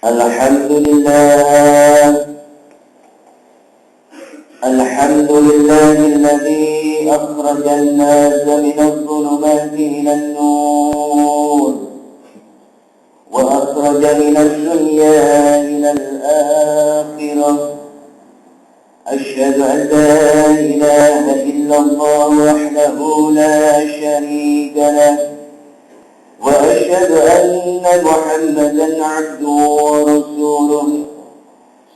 الحمد لله الذي أخرج الناس من الظلمات إلى النور وأخرج من الدنيا إلى الآخرة. أشهد أن لا إله إلا الله وحده لا شريك له، وأشهد أن محمدا عبده ورسوله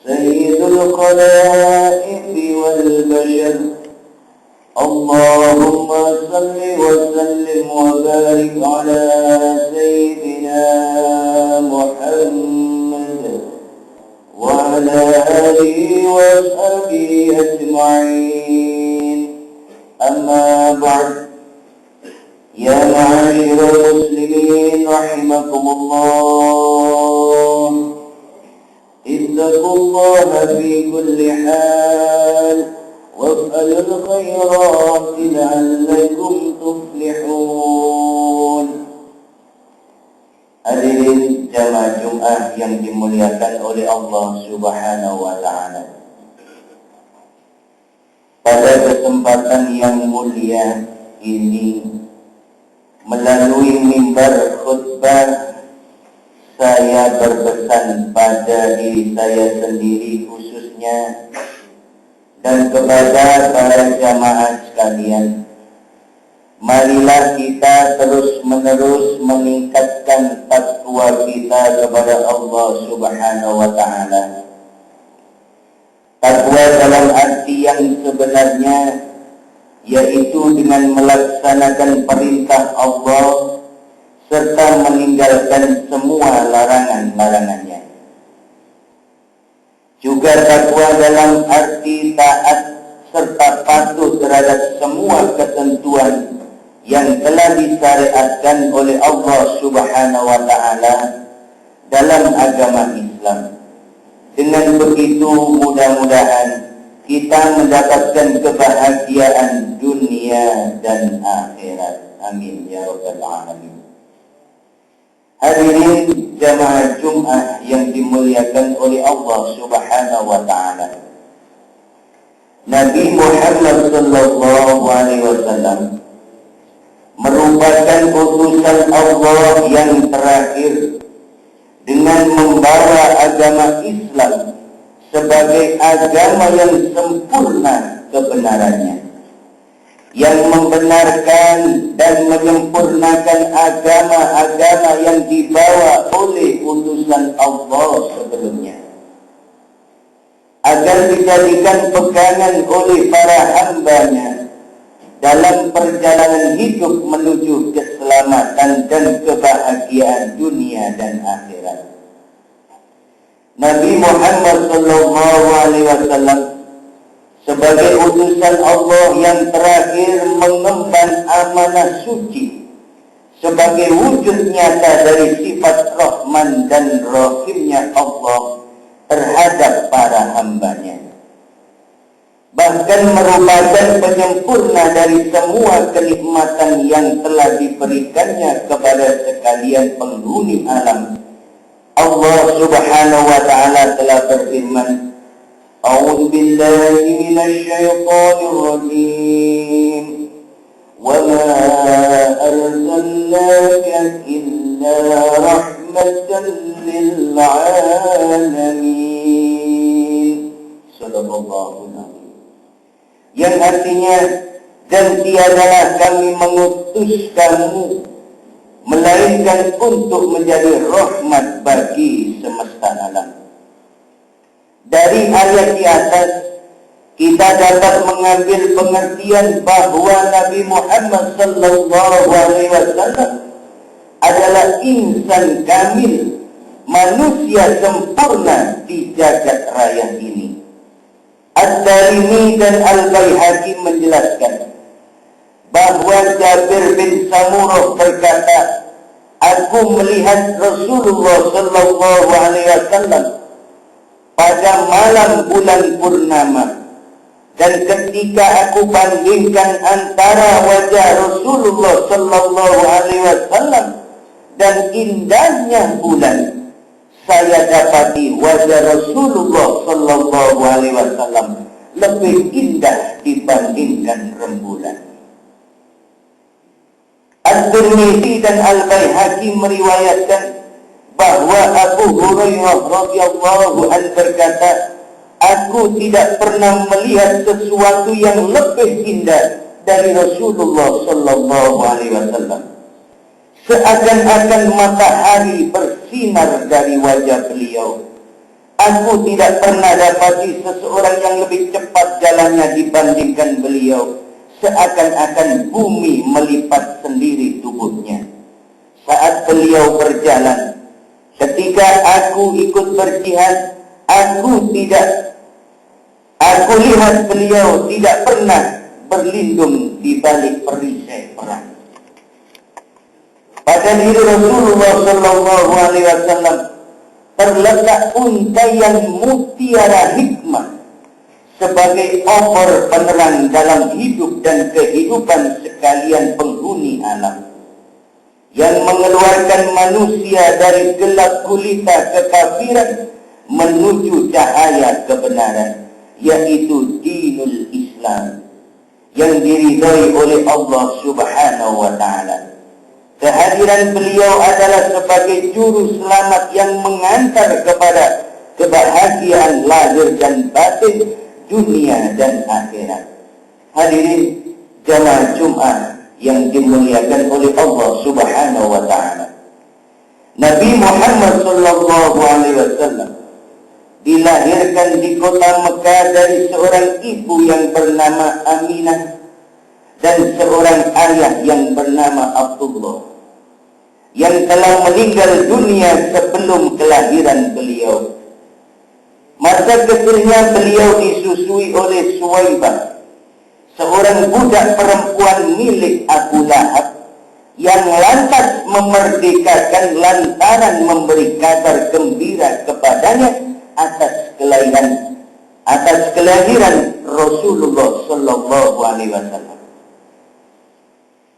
سيد الخلائق والبشر. اللهم صل وسلم وبارك على سيدنا محمد وعلى آله وصحبه أجمعين. أما بعد، يا معاشر المسلمين رحمكم الله، اتقوا الله في كل حال وافعلوا الخيرات لعلكم tuflihun. Hadirin jamaah Jumat yang dimuliakan oleh Allah Subhanahu wa Ta'ala, pada kesempatan yang mulia ini, melalui mimbar khutbah, saya berpesan pada diri saya sendiri khususnya dan kepada para jamaah sekalian, marilah kita terus-menerus meningkatkan takwa kita kepada Allah Subhanahu wa Ta'ala. Takwa dalam arti yang sebenarnya, yaitu dengan melaksanakan perintah Allah serta meninggalkan semua larangan-larangannya. Juga takwa dalam arti taat serta patuh terhadap semua ketentuan yang telah disyariatkan oleh Allah Subhanahu wa Ta'ala dalam agama Islam. Dengan begitu, mudah-mudahan kita mendapatkan kebahagiaan dunia dan akhirat. Amin ya rabbal alamin. Hadirin jamaah Jumat yang dimuliakan oleh Allah Subhanahu wa Ta'ala, Nabi Muhammad sallallahu alaihi wasallam merupakan utusan Allah yang terakhir dengan membawa agama Islam sebagai agama yang sempurna kebenarannya, yang membenarkan dan menyempurnakan agama-agama yang dibawa oleh utusan Allah sebelumnya, agar dijadikan pegangan oleh para hambanya dalam perjalanan hidup menuju keselamatan dan kebahagiaan dunia dan akhirat. Nabi Muhammad sallallahu alaihi wasallam sebagai utusan Allah yang terakhir mengemban amanah suci sebagai wujud nyata dari sifat Rahman dan Rahimnya Allah terhadap para hambanya. Bahkan merupakan penyempurna dari semua kenikmatan yang telah diberikannya kepada sekalian penghuni alam. Allah Subhanahu wa Ta'ala telah berfirman, A'udzu billahi minasyaitonir rajim. Wa ma arsalnaka illa rahmatan lil alamin. Sallallahu alaihi. Yang artinya, dan tiadalah kami mengutus kamu melainkan untuk menjadi rahmat bagi semesta alam. Dari ayat di atas, kita dapat mengambil pengertian bahwa Nabi Muhammad sallallahu alaihi wasallam adalah insan kamil, manusia sempurna di jagat raya ini. Ad-Darimi dan Al-Baihaqi menjelaskan bahwa Jabir bin Samurah berkata, aku melihat Rasulullah sallallahu alaihi wasallam pada malam bulan purnama, dan ketika aku bandingkan antara wajah Rasulullah sallallahu alaihi wasallam dan indahnya bulan, saya dapati wajah Rasulullah Sallallahu Alaihi Wasallam lebih indah dibandingkan rembulan. At-Tirmidzi dan Al-Baihaqi meriwayatkan bahwa Abu Hurairah radhiyallahu anhu berkata, aku tidak pernah melihat sesuatu yang lebih indah dari Rasulullah Sallallahu Alaihi Wasallam. Seakan-akan matahari bersinar dari wajah beliau. Aku tidak pernah dapati seseorang yang lebih cepat jalannya dibandingkan beliau. Seakan-akan bumi melipat sendiri tubuhnya. Saat beliau berjalan, ketika aku ikut berjihad, aku lihat beliau tidak pernah berlindung di balik perisai perang. Pada diri Rasulullah Sallallahu Alaihi Wasallam terletak untaian mutiara hikmah sebagai obor penerang dalam hidup dan kehidupan sekalian penghuni alam, yang mengeluarkan manusia dari gelap gulita kekafiran menuju cahaya kebenaran, yaitu dinul Islam yang diridhai oleh Allah Subhanahu wa Ta'ala. Kehadiran beliau adalah sebagai juru selamat yang mengantar kepada kebahagiaan lahir dan batin, dunia dan akhirat. Hadirin jamaah Jumat yang dimuliakan oleh Allah Subhanahu wa Ta'ala. Nabi Muhammad Sallallahu Alaihi Wasallam dilahirkan di kota Mekah dari seorang ibu yang bernama Aminah dan seorang ayah yang bernama Abdullah, yang telah meninggal dunia sebelum kelahiran beliau. Masa kecilnya beliau disusui oleh Suwaibah, seorang budak perempuan milik Abu Lahab, yang lantas memerdekakan lantaran memberi kabar gembira kepadanya atas kelahiran Rasulullah Sallallahu Alaihi Wasallam.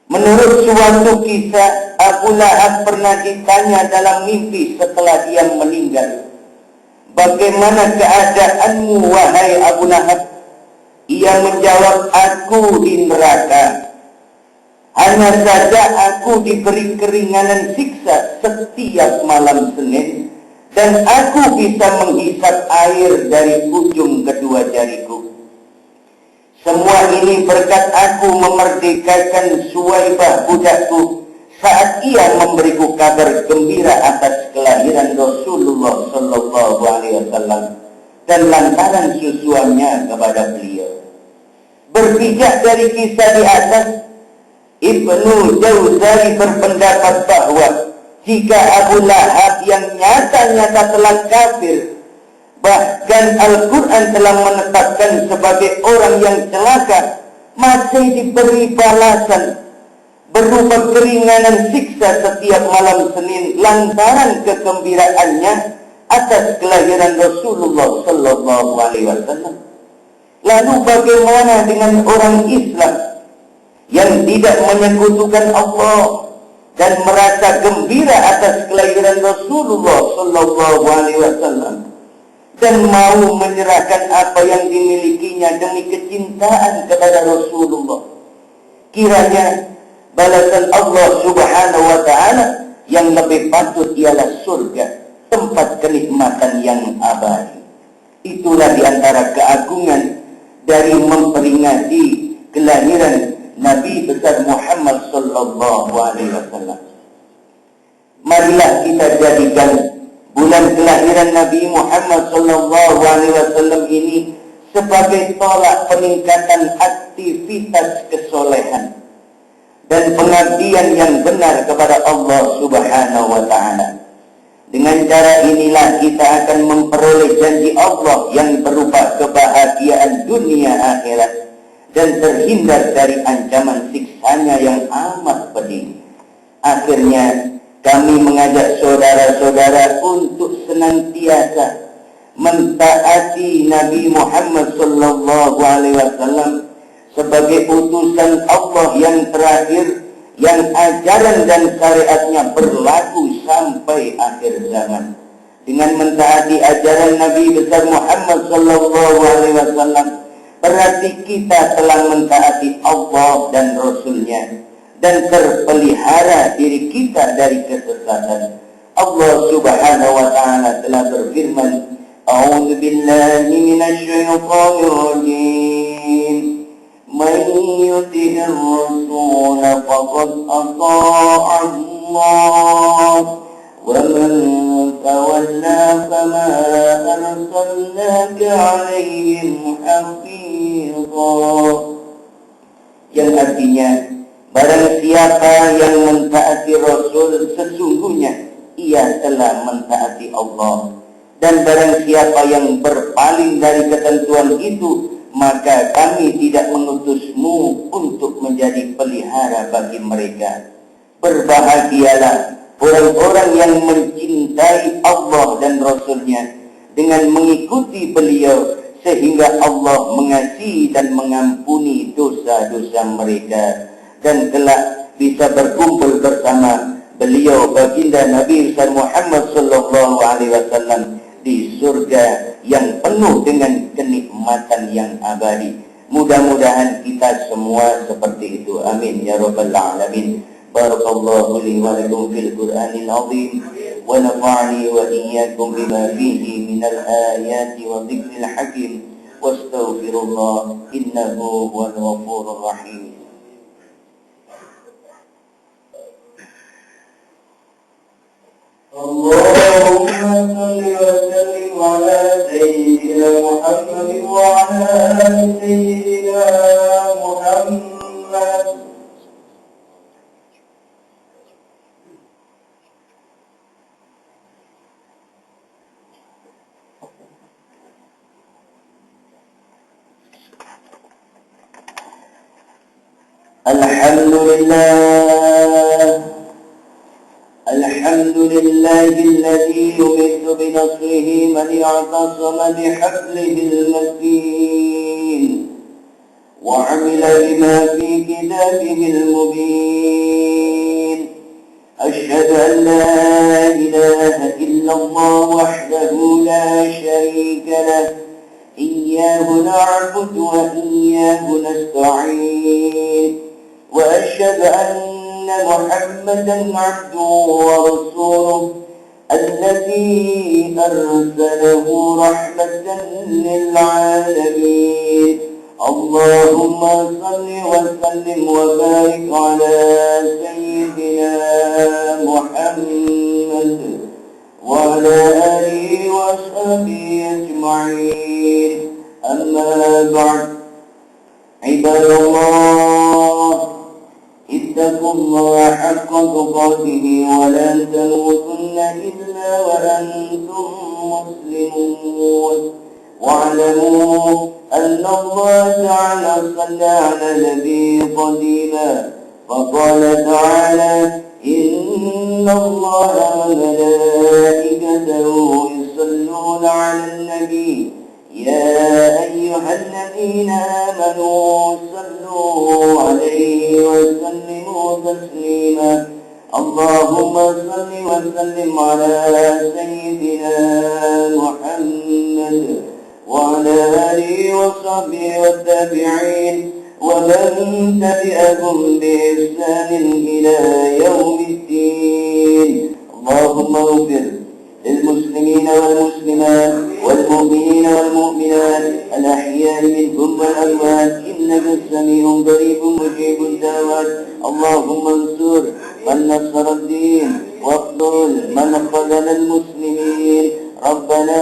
Menurut suatu kisah, Abu Lahab pernah ditanya dalam mimpi setelah dia meninggal, bagaimana keadaanmu wahai Abu Lahab? Ia menjawab, aku di neraka. Hanya saja aku diberi keringanan siksa setiap malam Senin, dan aku bisa menghisap air dari ujung kedua jariku. Semua ini berkat aku memerdekakan Suwaibah budakku saat ia memberiku kabar gembira atas kelahiran Rasulullah Sallallahu Alaihi Wasallam dan lantaran susuannya kepada beliau. Berpijak dari kisah di atas, Ibnu Jauzari berpendapat bahwa jika Abu Lahab yang nyata-nyata telah kafir, bahkan Al-Quran telah menetapkan sebagai orang yang celaka, masih diberi balasan berupa keringanan siksa setiap malam Senin lantaran kegembiraannya atas kelahiran Rasulullah Sallallahu Alaihi Wasallam. Lalu bagaimana dengan orang Islam yang tidak menyekutukan Allah dan merasa gembira atas kelahiran Rasulullah Sallallahu Alaihi Wasallam dan mau menyerahkan apa yang dimilikinya demi kecintaan kepada Rasulullah? Kiranya balasan Allah Subhanahu wa Ta'ala yang lebih patut ialah surga, tempat kenikmatan yang abadi. Itulah diantara keagungan dari memperingati kelahiran Nabi besar Muhammad Sallallahu Alaihi Wasallam. Marilah kita jadikan bulan kelahiran Nabi Muhammad Sallallahu Alaihi Wasallam ini sebagai tolak peningkatan aktivitas kesolehan dan pengabdian yang benar kepada Allah Subhanahu wa Ta'ala. Dengan cara inilah kita akan memperoleh janji Allah yang berupa kebahagiaan dunia akhirat dan terhindar dari ancaman siksanya yang amat pedih. Akhirnya kami mengajak saudara-saudara untuk senantiasa mentaati Nabi Muhammad Sallallahu Alaihi Wasallam sebagai utusan Allah yang terakhir, yang ajaran dan syariatnya berlaku sampai akhir zaman, dengan mentaati ajaran Nabi besar Muhammad sallallahu alaihi wasallam, berarti kita telah mentaati Allah dan Rasul-Nya dan terpelihara diri kita dari kesesatan. Allah Subhanahu wa taala telah berfirman, A'udzu billahi minasy syaithanir rajim. Man yuti'ir rasul faqad ata'a Allah wa man tawalla fama arsalnaka 'alaihim hafidha. Yang artinya, barang siapa yang mentaati Rasul, sesungguhnya ia telah mentaati Allah. Dan barang siapa yang berpaling dari ketentuan itu, maka kami tidak mengutusmu untuk menjadi pelihara bagi mereka. Berbahagialah orang-orang yang mencintai Allah dan Rasul-Nya dengan mengikuti beliau, sehingga Allah mengasihi dan mengampuni dosa-dosa mereka, dan kelak bisa berkumpul bersama beliau baginda Nabi Muhammad sallallahu alaihi wasallam di surga yang penuh dengan kenikmatan yang abadi. Mudah-mudahan kita semua seperti itu. Amin ya rabbal alamin. Barakallahu li wa lakum fil Qur'anil azim wa nafa'ani wa iyyakum bima fihi minal ayati wa dhikril hakim. Wastaghfirullah innahu huwal ghafurur rahim. اللهم صل وسلم على سيدنا محمد وعلى آل سيدنا محمد. الحمد لله الذي يمد بنصره من اعتصم بحبله المتين وعمل بما في كتابه المبين. أشهد أن لا إله إلا الله وحده لا شريك له، إياه نعبد وإياه نستعين. وأشهد أن محمدا عبده ورسوله الذي أرسله رحمة للعالمين. اللهم صل وسلم وبارك على سيدنا محمد وعلى آله وصحبه أجمعين. أما بعد، عباد الله، اتقوا الله حق تقاته ولا تموتن إلا وأنتم مسلمون. واعلموا أن الله تعالى صلى على النبي قديما، فقال تعالى: إن الله وملائكته يصلون على النبي يا أيها الذين آمنوا صلوا عليه وسلموا تسليما. اللهم صل وسلم على سيدنا محمد وعلى آله وصحبه والتابعين ومن تبعهم بإحسان إلى يوم الدين. اللهم اغفر للمسلمين والمسلمات والمؤمنين والمؤمنات الأحياء منهم والأموات، إنك سميع قريب مجيب الدعوات. اللهم انصر من نصر الدين واخذل من خذل المسلمين. ربنا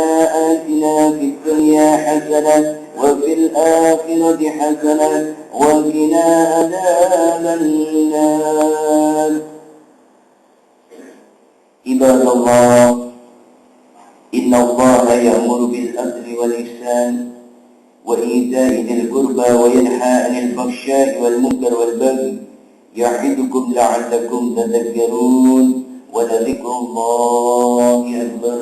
آتنا في الدنيا حسنة وفي الآخرة حسنة وقنا عذاب النار. عباد الله، إن الله يأمر بالعدل والإحسان وإيتاء ذي القربى وينهى عن الفحشاء والمنكر والبغي يعظكم لعلكم تذكرون. ولذكر الله أكبر.